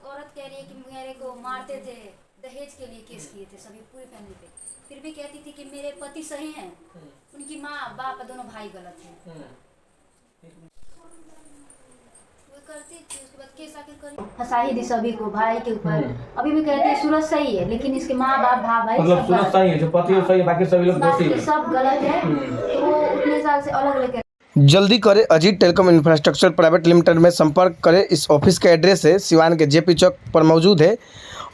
औरत कह रही है कि मेरे को मारते थे, दहेज के लिए केस किए थे सभी पूरी फैमिली पे। फिर भी कहती थी कि मेरे पति सही हैं, उनकी माँ बाप दोनों भाई गलत हैं। वो करती थी, उसके बाद केस आके करी फंसा ही दी सभी को भाई के ऊपर। अभी भी कहती है सूरज सही है, लेकिन इसके माँ बाप भाई मतलब सूरज सही है, जो पति है सही है, बाकी सभी लोग दोषी हैं, सब गलत है। तो वो उतने साल से अलग लेकर जल्दी करें, Ajit telecom infrastructure private limited में संपर्क करें। इस ऑफिस का एड्रेस है सिवान के जेपी चौक पर मौजूद है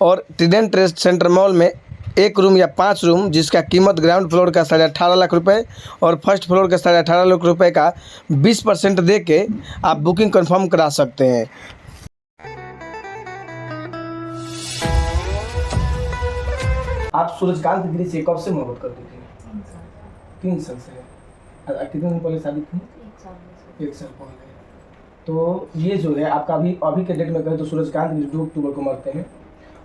और ट्राइडेंट ट्रेड सेंटर मॉल में 1 रूम या 5 रूम, जिसका कीमत ग्राउंड फ्लोर का 18.5 लाख रुपए और फर्स्ट फ्लोर का 18.5 लाख रुपए का 20% दे के आप बुकिंग कंफर्म करा सकते हैं। आप सूरजकांत गिरी से कब से मोहब्बत करती थी? 3 साल से। कितने दिन पहले शादी थी? 1 साल पहले। तो ये जो है आपका अभी के डेट में कहें तो सूरजकांत गिरी 2 अक्टूबर को मरते हैं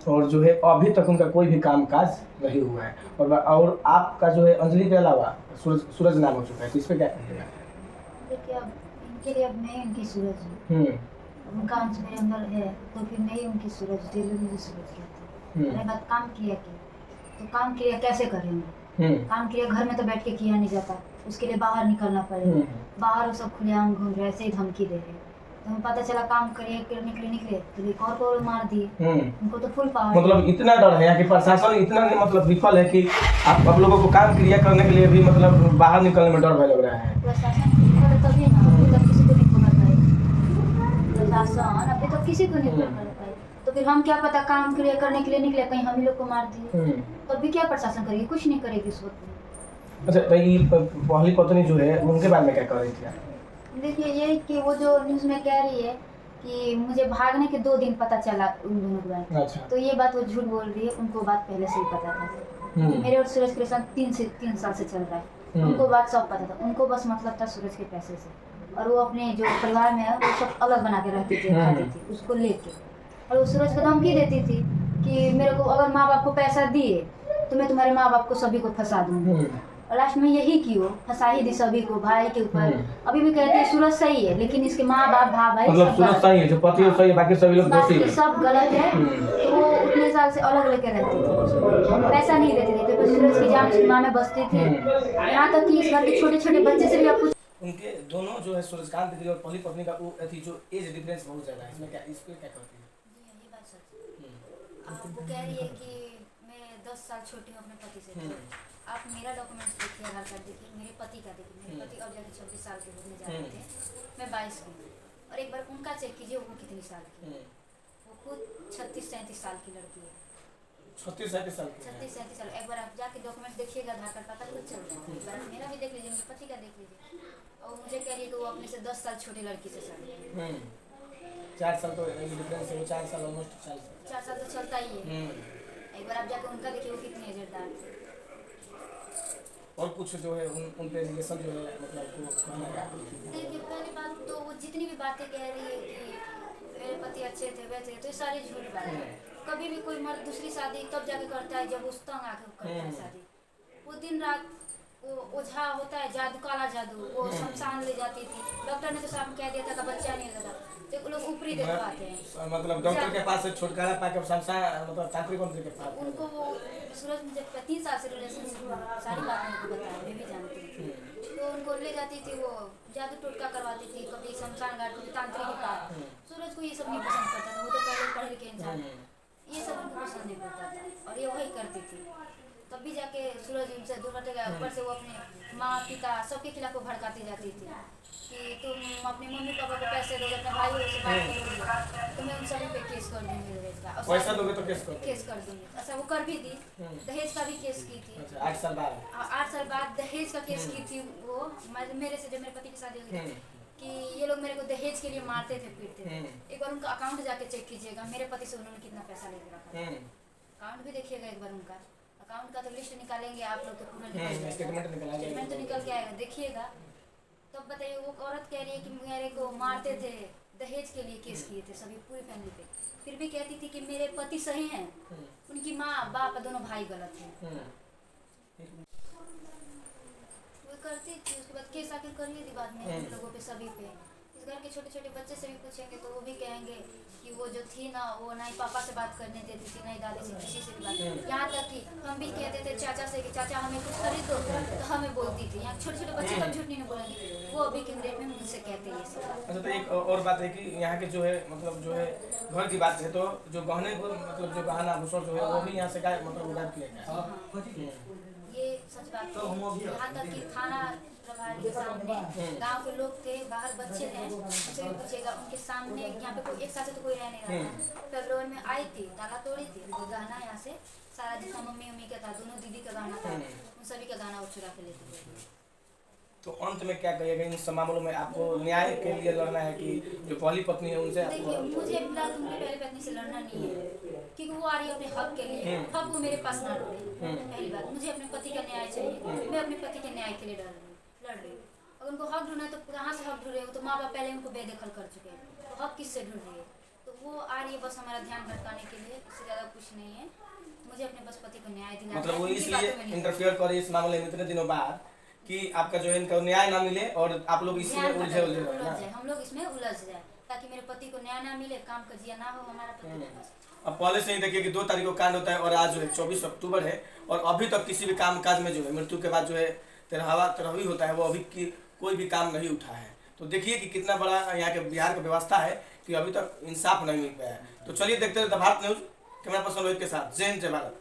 और जो है अभी तक उनका कोई भी काम काज नहीं हुआ है और आपका जो है अंजलि के अलावा सूरज नाम हो चुका है, तो इस पर क्या कहिएगा? देखिए अब इनके लिए अब मैं उनकी सूरज हूँ, उनका अंश मेरे अंदर है, तो फिर मैं ही उनकी सूरज, दिल में भी सूरज रहती है। मैंने बात काम किया कि तो काम क्रिया कैसे करेंगे? काम क्रिया घर में तो बैठ के किया नहीं जाता, उसके लिए बाहर निकलना पड़ेगा। बाहर वो सब खुलेआम घूम रहे, ऐसे ही धमकी दे रहे, तो हमें पता चला काम करने के लिए निकले तो एक और को मार दिए। उनको तो फुल पावर, मतलब इतना डर है कि प्रशासन इतना मतलब विफल है कि आप लोगों को काम क्रिया करने के लिए भी मतलब बाहर निकलने में डर भय लग रहा है। प्रशासन तभी ना, अभी तक किसी को नहीं पकड़ पाए प्रशासन, अभी तक किसी को नहीं पकड़ पाए। तो फिर हम क्या पता काम क्रिया करने के लिए निकले, कहीं हम ही लोग को मार दिए, तो अभी क्या प्रशासन करेगी? कुछ नहीं करेगी उस वक्त। अच्छा, भाई पहली पत्नी जो है उनके बारे में क्या कह रही थी आप? देखिए ये कि वो जो न्यूज़ में कह रही है कि मुझे भागने के 2 दिन पता चला उन दोनों के बारे में। अच्छा। तो ये बात वो झूठ बोल रही है, उनको बात पहले से ही पता था। मेरे और सूरज के साथ 3 साल से चल रहा है, उनको बात सब पता था। उनको बस मतलब था सूरज के पैसे से, और वो अपने जो परिवार में है वो सब अलग बना के रहती थी, खाती थी उसको लेके। और वो सूरज को धमकी देती थी कि मेरे को अगर माँ बाप को पैसा दिए तो मैं तुम्हारे माँ बाप को सभी को फंसा दूंगी। और लास्ट में यही की वो फंसा ही दी सभी को भाई के ऊपर। अभी भी कहते हैं सूरज सही है, लेकिन इसके माँ बाप भाई मतलब सूरज सही है, जो पति है सही है, बाकी सभी लोग दोषी हैं, सब गलत है। तो वो उतने साल से अलग लेकर रहती थी, पैसा नहीं देती थी, तो सूरज की जान उसकी माँ में बसती थी। यहाँ तक कि इस घर के छोटे छोटे बच्चे से भी आप उनके दोनों जो है सूरजकांत गिरी और पहली पत्नी का वो थी जो एज डिफरेंस बहुत ज़्यादा है, इसमें क्या इस पर क्या करती है? ये बात सच। वो कह रही है कि मैं 10 साल छोटी हूँ अपने पति से। आप मेरा डॉक्यूमेंट्स देखिए, आधार कार्ड देखिए, मेरे पति का देखिए। मेरे पति अब जाके 26 साल के होने जा रहे थे, मैं 22 की हूँ। और एक बार उनका चेक कीजिए, वो कितनी साल की है। वो खुद 36-37 साल की लड़की है। 36-37 साल की? 36-37 साल। एक बार आप जाके डॉक्यूमेंट्स देखिएगा, आधार कार्ड पता खुद चल जाएगा। एक बार आप मेरा भी देख लीजिए, मेरे पति का देख लीजिए। और मुझे कह रही है कि वो अपने से 10 साल छोटी लड़की से शादी। 4 साल तो डिफरेंस है, 4 साल ऑलमोस्ट 4 साल तो चलता ही है। एक बार आप जाके उनका देखिए, वो कितने एजेडदार थे। और कुछ जो है उन पे रिलेशन जो है मतलब देखिए पहली बात तो वो जितनी भी बातें कह रही है कि मेरे पति अच्छे थे वैसे, तो ये सारी झूठ बात है। कभी भी कोई मर्द दूसरी शादी तब जाके करता है जब उस तंग आके करता है शादी। वो दिन रात वो ओझा होता है, जादू, काला जादू, वो शमशान ले जाती थी। डॉक्टर ने तो साफ कह दिया था कि बच्चा नहीं होता था, तो लोग ऊपरी देख पाते हैं। मतलब डॉक्टर के पास से छुटकारा पाकर शमशान मतलब तांत्रिक मंत्र के पास उनको वो सूरज में जब 3 साल से रिलेशनशिप सारी बातें उनको बताया, मैं भी जानती थी। तो उनको ले जाती थी, वो जादू टोटका करवाती थी, कभी शमशान घाट, कभी तांत्रिक के पास। सूरज को ये सब नहीं पसंद करता था, वो तो पहले पढ़े लिखे इंसान, ये सब उनको पसंद नहीं करता था, और ये वही करती थी। तब भी जाके सूरज उनसे दूर हटेगा। ऊपर से वो अपने माँ पिता सबके खिलाफ वो भड़काती जाती थी कि तुम अपने मम्मी पापा को पैसे दोगे, अपने भाइयों से बात करोगे तो मैं उन सभी पे केस कर दूंगी, दहेज का। पैसा दोगे तो केस कर दूंगी। अच्छा वो कर भी दी, दहेज का भी केस की थी। 8 साल बाद? 8 साल बाद दहेज का केस की थी वो। मेरे से जब मेरे पति की शादी हुई कि ये लोग मेरे को दहेज के लिए मारते थे, पीटते थे। एक बार उनका अकाउंट जाके चेक कीजिएगा, मेरे पति से उन्होंने कितना पैसा लेके रखा। अकाउंट भी देखिएगा एक बार उनका। अकाउंट का तो लिस्ट निकालेंगे आप लोग तो पूरा स्टेटमेंट तो निकल के आएगा, देखिएगा। तब बताइए वो औरत कह रही है कि मेरे को मारते थे, दहेज के लिए केस किए थे सभी पूरी फैमिली पे। फिर भी कहती थी कि मेरे पति सही हैं, उनकी माँ बाप दोनों भाई गलत हैं। वो करती थी, उसके बाद केस आके कर ली थी बाद में लोगों पे सभी पे। इस घर के छोटे छोटे बच्चे से भी पूछेंगे तो वो भी कहेंगे कि वो जो थी ना वो ना ही पापा से बात करने देती थी, ना ही दादी से, किसी से भी बात। यहाँ तक कि हम भी कहते थे चाचा से कि चाचा हमें कुछ खरीद दो, तो हमें बोलती थी। यहाँ छोटे छोटे बच्चे कम झूठ नहीं बोलेंगे, वो अभी के डेट में मुझसे कहते हैं ये सब। अच्छा, तो एक और बात है कि यहाँ के जो है मतलब जो है घर की बात है, तो जो गहने मतलब जो गहना आभूषण जो है वो भी यहाँ से का मतलब उधार किया गया है। ये सच बात है। यहाँ तक कि थाना प्रभारी के सामने गांव के लोग थे, बाहर बच्चे हैं, उनसे भी पूछेगा, उनके सामने यहाँ पे कोई एक साथ से तो कोई रह नहीं रहा था। फेब्रुआरी में आई थी, ताला तोड़ी थी, वो गहना यहाँ से सारा जितना मम्मी उम्मी का था, दोनों दीदी का गहना था, उन सभी का गहना वो चुरा के लेते थे। तो अंत में क्या कहिएगा इन सब मामलों में? आपको न्याय के लिए लड़ना है कि जो पहली पत्नी है उनसे देखिए, मुझे फिलहाल उनकी पहली पत्नी से लड़ना नहीं है, क्योंकि वो आ रही है अपने हक के लिए, हक वो मेरे पास ना लड़े। पहली बात, मुझे अपने पति का न्याय चाहिए, मैं अपने पति के न्याय के लिए लड़ रही हूँ। अगर उनको हक ढूंढना है तो कहाँ से हक ढूंढे? तो माँ बाप पहले उनको बेदखल कर चुके हैं, तो हक किससे ढूंढ रही है? तो वो आ रही है बस हमारा ध्यान भटकाने के लिए, इससे ज़्यादा कुछ नहीं है। मुझे अपने बस पति को न्याय दिलाना है। मतलब वो इसलिए इंटरफेयर करे इस मामले में इतने दिनों बाद कि आपका जो है इनका न्याय ना मिले और आप लोग इसमें उलझ जाए, हम लोग इसमें उलझ जाए, ताकि मेरे पति को न्याय ना मिले, काम का जिया ना हो हमारा पति के पास। अब पहले से ही देखिए कि 2 तारीख को कांड होता है और आज जो है 24 अक्टूबर है और अभी तक किसी भी काम काज में जो है मृत्यु के बाद जो है तेरहवी होता है, वो अभी की कोई भी काम नहीं उठा है। तो देखिए कि कितना बड़ा यहाँ के बिहार का व्यवस्था है कि अभी तक इंसाफ नहीं मिल पाया है। तो चलिए देखते हैं the Bharat news, camera person Rohit के साथ। जय हिंद, जय भारत।